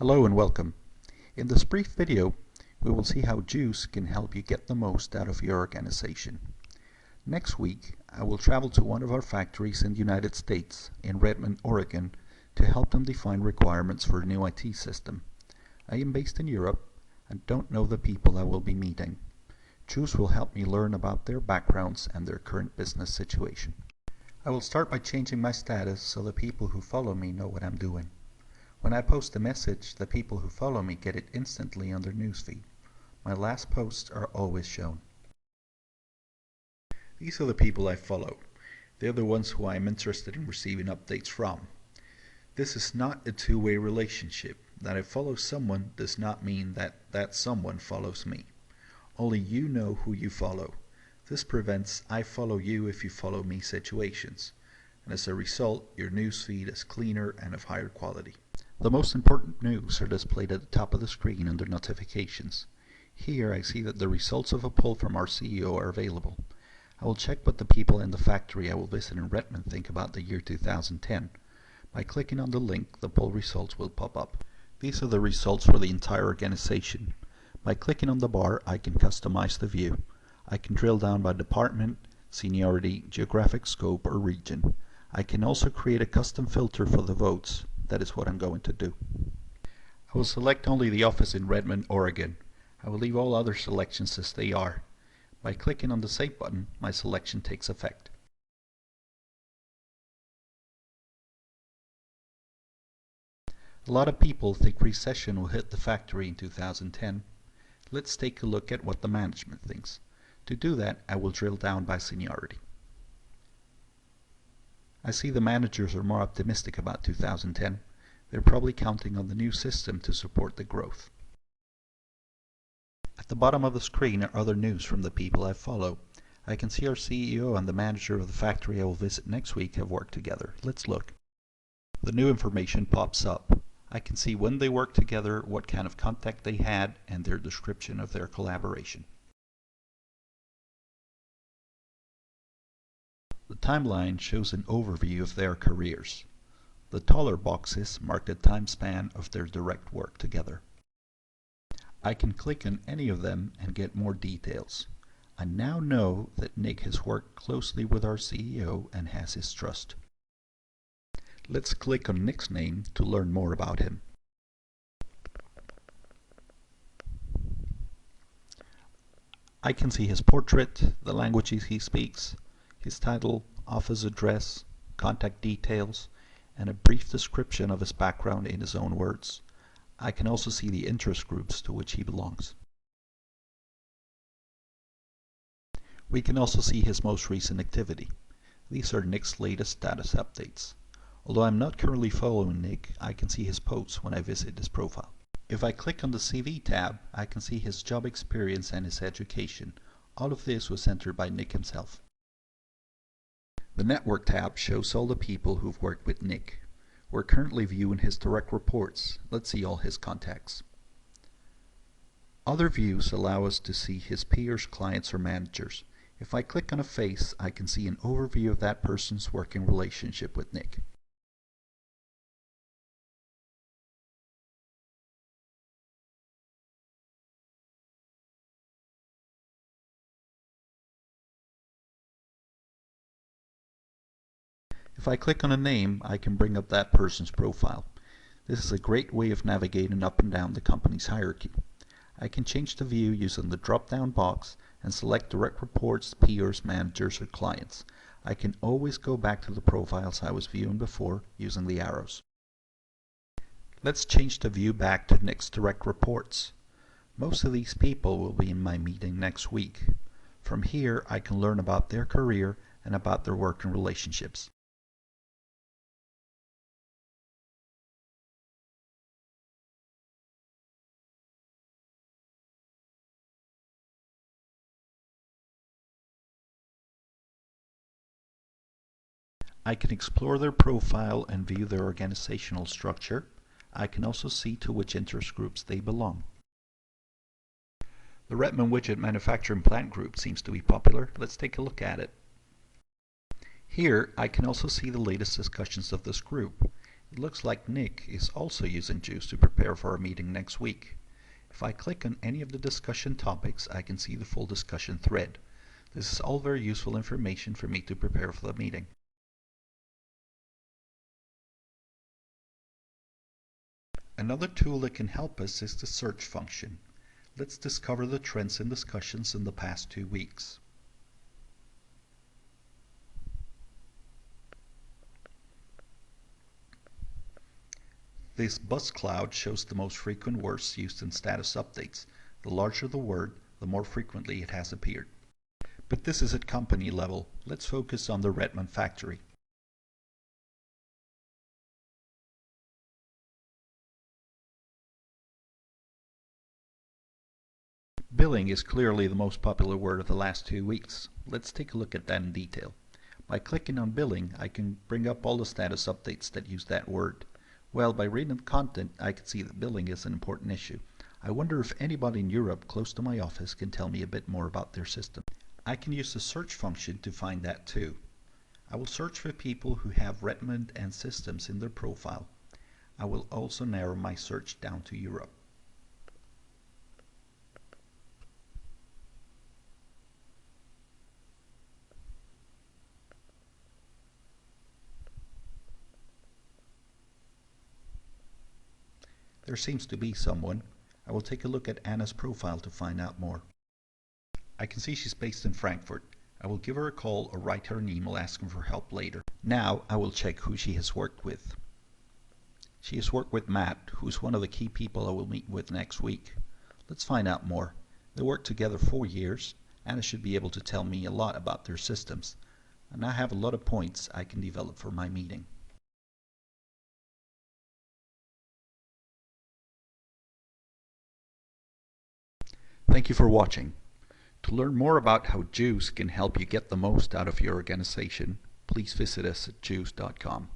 Hello and welcome. In this brief video, we will see how Jouzz can help you get the most out of your organization. Next week, I will travel to one of our factories in the United States, in Redmond, Oregon, to help them define requirements for a new IT system. I am based in Europe and don't know the people I will be meeting. Jouzz will help me learn about their backgrounds and their current business situation. I will start by changing my status so the people who follow me know what I'm doing. When I post a message, the people who follow me get it instantly on their newsfeed. My last posts are always shown. These are the people I follow. They're the ones who I am interested in receiving updates from. This is not a two-way relationship. That I follow someone does not mean that that someone follows me. Only you know who you follow. This prevents I follow you if you follow me situations. And as a result, your newsfeed is cleaner and of higher quality. The most important news are displayed at the top of the screen under notifications. Here I see that the results of a poll from our CEO are available. I will check what the people in the factory I will visit in Redmond think about the year 2010. By clicking on the link, the poll results will pop up. These are the results for the entire organization. By clicking on the bar, I can customize the view. I can drill down by department, seniority, geographic scope, or region. I can also create a custom filter for the votes. That is what I'm going to do. I will select only the office in Redmond, Oregon. I will leave all other selections as they are. By clicking on the Save button, my selection takes effect. A lot of people think recession will hit the factory in 2010. Let's take a look at what the management thinks. To do that, I will drill down by seniority. I see the managers are more optimistic about 2010. They're probably counting on the new system to support the growth. At the bottom of the screen are other news from the people I follow. I can see our CEO and the manager of the factory I will visit next week have worked together. Let's look. The new information pops up. I can see when they worked together, what kind of contact they had, and their description of their collaboration. The timeline shows an overview of their careers. The taller boxes mark the time span of their direct work together. I can click on any of them and get more details. I now know that Nick has worked closely with our CEO and has his trust. Let's click on Nick's name to learn more about him. I can see his portrait, the languages he speaks, his title, office address, contact details, and a brief description of his background in his own words. I can also see the interest groups to which he belongs. We can also see his most recent activity. These are Nick's latest status updates. Although I'm not currently following Nick, I can see his posts when I visit his profile. If I click on the CV tab, I can see his job experience and his education. All of this was entered by Nick himself. The Network tab shows all the people who've worked with Nick. We're currently viewing his direct reports. Let's see all his contacts. Other views allow us to see his peers, clients, or managers. If I click on a face, I can see an overview of that person's working relationship with Nick. If I click on a name, I can bring up that person's profile. This is a great way of navigating up and down the company's hierarchy. I can change the view using the drop-down box and select direct reports, peers, managers, or clients. I can always go back to the profiles I was viewing before using the arrows. Let's change the view back to Nick's direct reports. Most of these people will be in my meeting next week. From here, I can learn about their career and about their working relationships. I can explore their profile and view their organizational structure. I can also see to which interest groups they belong. The Redmond Widget Manufacturing Plant Group seems to be popular. Let's take a look at it. Here I can also see the latest discussions of this group. It looks like Nick is also using Jouzz to prepare for our meeting next week. If I click on any of the discussion topics, I can see the full discussion thread. This is all very useful information for me to prepare for the meeting. Another tool that can help us is the search function. Let's discover the trends in discussions in the past 2 weeks. This buzz cloud shows the most frequent words used in status updates. The larger the word, the more frequently it has appeared. But this is at company level. Let's focus on the Redmond factory. Billing is clearly the most popular word of the last 2 weeks. Let's take a look at that in detail. By clicking on billing, I can bring up all the status updates that use that word. Well, by reading the content, I can see that billing is an important issue. I wonder if anybody in Europe close to my office can tell me a bit more about their system. I can use the search function to find that too. I will search for people who have Redmond and systems in their profile. I will also narrow my search down to Europe. There seems to be someone. I will take a look at Anna's profile to find out more. I can see she's based in Frankfurt. I will give her a call or write her an email asking for help later. Now I will check who she has worked with. She has worked with Matt, who's one of the key people I will meet with next week. Let's find out more. They worked together 4 years. Anna should be able to tell me a lot about their systems. And I have a lot of points I can develop for my meeting. Thank you for watching. To learn more about how Jouzz can help you get the most out of your organization, please visit us at jouzz.com.